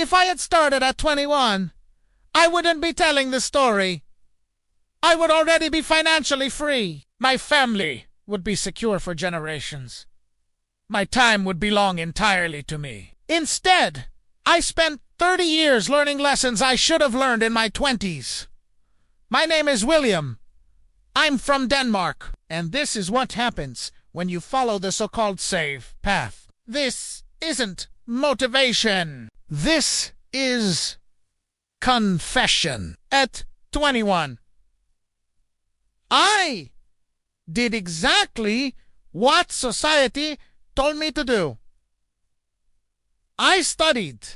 If I had started at 21, I wouldn't be telling this story. I would already be financially free. My family would be secure for generations. My time would belong entirely to me. Instead, I spent 30 years learning lessons I should have learned in my 20s. My name is William. I'm from Denmark. And this is what happens when you follow the so-called safe path. This isn't motivation. This is confession. At 21, I did exactly what society told me to do. I studied.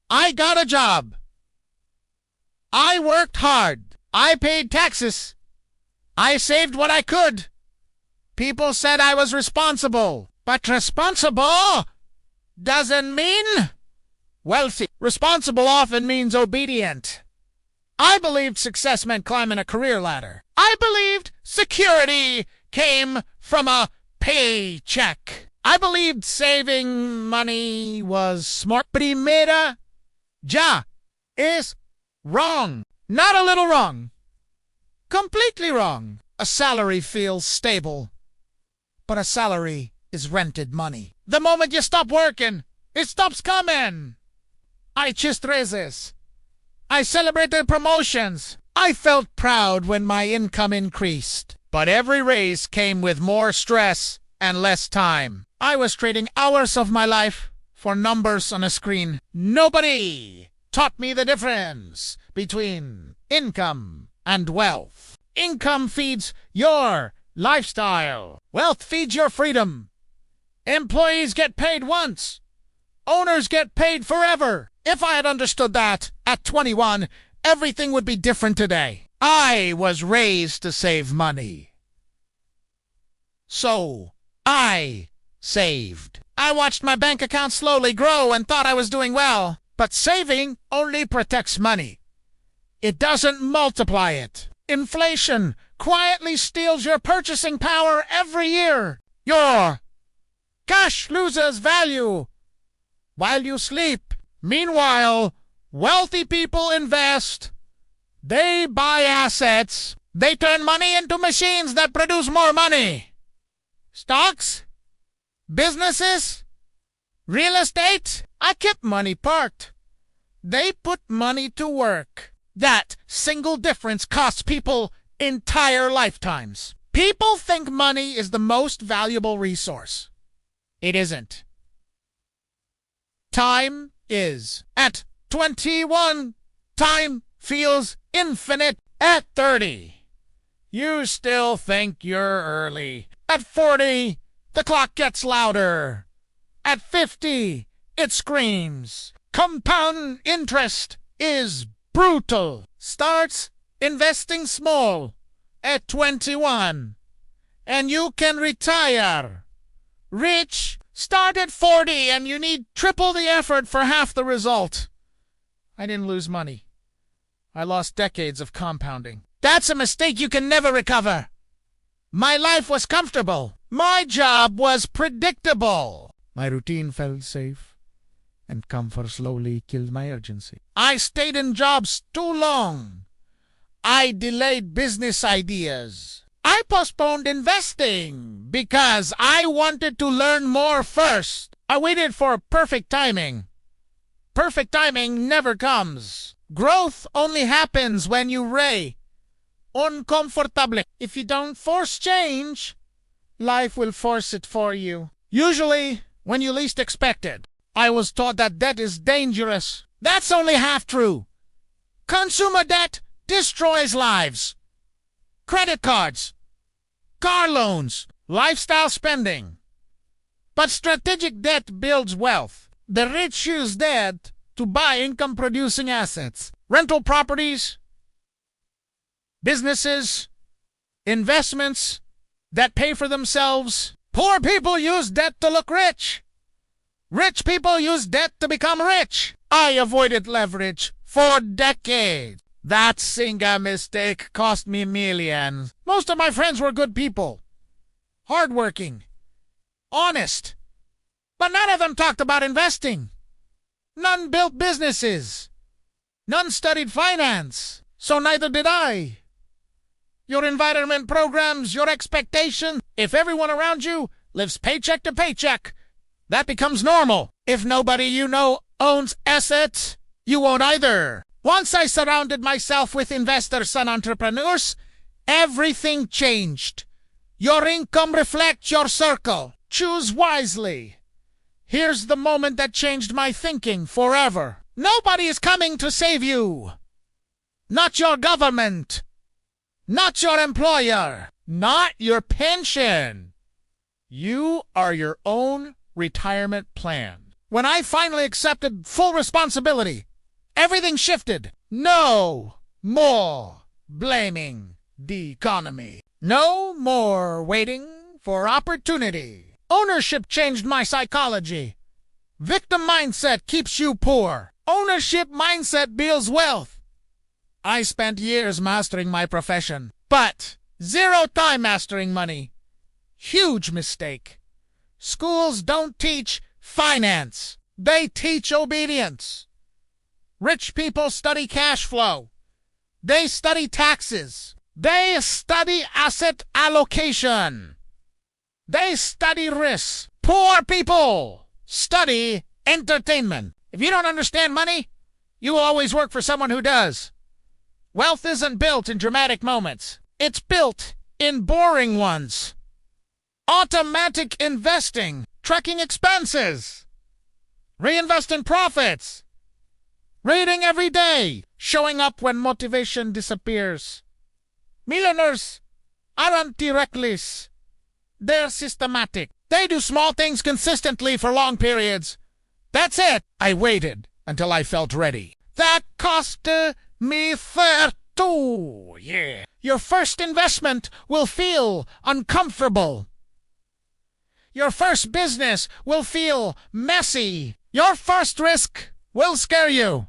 I got a job. I worked hard. I paid taxes. I saved what I could. People said I was responsible. But responsible doesn't mean wealthy. Responsible often means obedient. I believed success meant climbing a career ladder. I believed security came from a paycheck. I believed saving money was smart. Primera ja is wrong. Not a little wrong. Completely wrong. A salary feels stable, but a salary is rented money. The moment you stop working, it stops coming. I chased raises. I celebrated promotions. I felt proud when my income increased. But every raise came with more stress and less time. I was trading hours of my life for numbers on a screen. Nobody taught me the difference between income and wealth. Income feeds your lifestyle. Wealth feeds your freedom. Employees get paid once. Owners get paid forever. If I had understood that at 21, everything would be different today. I was raised to save money. So I saved. I watched my bank account slowly grow and thought I was doing well. But saving only protects money. It doesn't multiply it. Inflation quietly steals your purchasing power every year. Your cash loses value while you sleep. Meanwhile, wealthy people invest. They buy assets. They turn money into machines that produce more money. Stocks? Businesses? Real estate? I kept money parked. They put money to work. That single difference costs people entire lifetimes. People think money is the most valuable resource. It isn't. Time is. At 21, time feels infinite. At 30, you still think you're early. At 40, the clock gets louder. At 50, it screams. Compound interest is brutal. Starts investing small at 21, and you can retire. Rich start at 40, and you need triple the effort for half the result. I didn't lose money. I lost decades of compounding. That's a mistake you can never recover. My life was comfortable. My job was predictable. My routine felt safe, and comfort slowly killed my urgency. I stayed in jobs too long. I delayed business ideas. I postponed investing because I wanted to learn more first. I waited for perfect timing. Perfect timing never comes. Growth only happens when you ray uncomfortably. If you don't force change, life will force it for you. Usually, when you least expect it. I was taught that debt is dangerous. That's only half true. Consumer debt destroys lives. Credit cards, car loans, lifestyle spending. But strategic debt builds wealth. The rich use debt to buy income-producing assets, rental properties, businesses, investments that pay for themselves. Poor people use debt to look rich. Rich people use debt to become rich. I avoided leverage for decades. That single mistake cost me millions. Most of my friends were good people, hardworking, honest, but none of them talked about investing. None built businesses. None studied finance. So neither did I. Your environment programs your expectation. If everyone around you lives paycheck to paycheck, that becomes normal. If nobody you know owns assets, you won't either. Once I surrounded myself with investors and entrepreneurs, everything changed. Your income reflects your circle. Choose wisely. Here's the moment that changed my thinking forever. Nobody is coming to save you. Not your government. Not your employer. Not your pension. You are your own retirement plan. When I finally accepted full responsibility, everything shifted. No more blaming the economy. No more waiting for opportunity. Ownership changed my psychology. Victim mindset keeps you poor. Ownership mindset builds wealth. I spent years mastering my profession, but zero time mastering money. Huge mistake. Schools don't teach finance. They teach obedience. Rich people study cash flow. They study taxes. They study asset allocation. They study risks. Poor people study entertainment. If you don't understand money, you will always work for someone who does. Wealth isn't built in dramatic moments. It's built in boring ones. Automatic investing, tracking expenses, reinvesting profits, reading every day, showing up when motivation disappears. Millionaires aren't reckless. They're systematic. They do small things consistently for long periods. That's it. I waited until I felt ready. That cost me $32. Yeah. Your first investment will feel uncomfortable. Your first business will feel messy. Your first risk will scare you.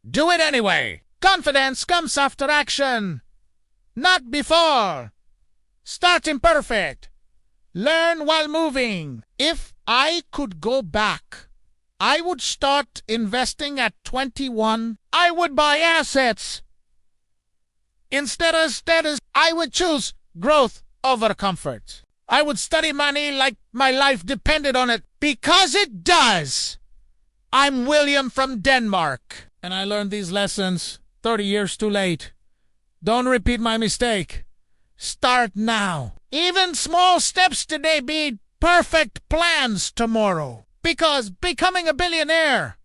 Do it anyway. Confidence comes after action, not before. Start imperfect. Learn while moving. If I could go back, I would start investing at 21. I would buy assets. Instead, I would choose growth over comfort. I would study money like my life depended on it, because it does. I'm William from Denmark, and I learned these lessons 30 years too late. Don't repeat my mistake. Start now. Even small steps today beat perfect plans tomorrow. Because becoming a billionaire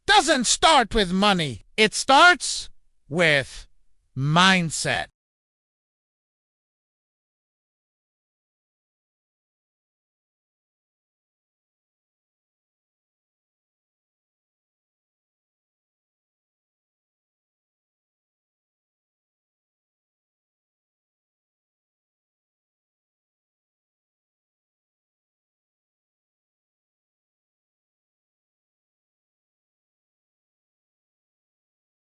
doesn't start with money. It starts with mindset.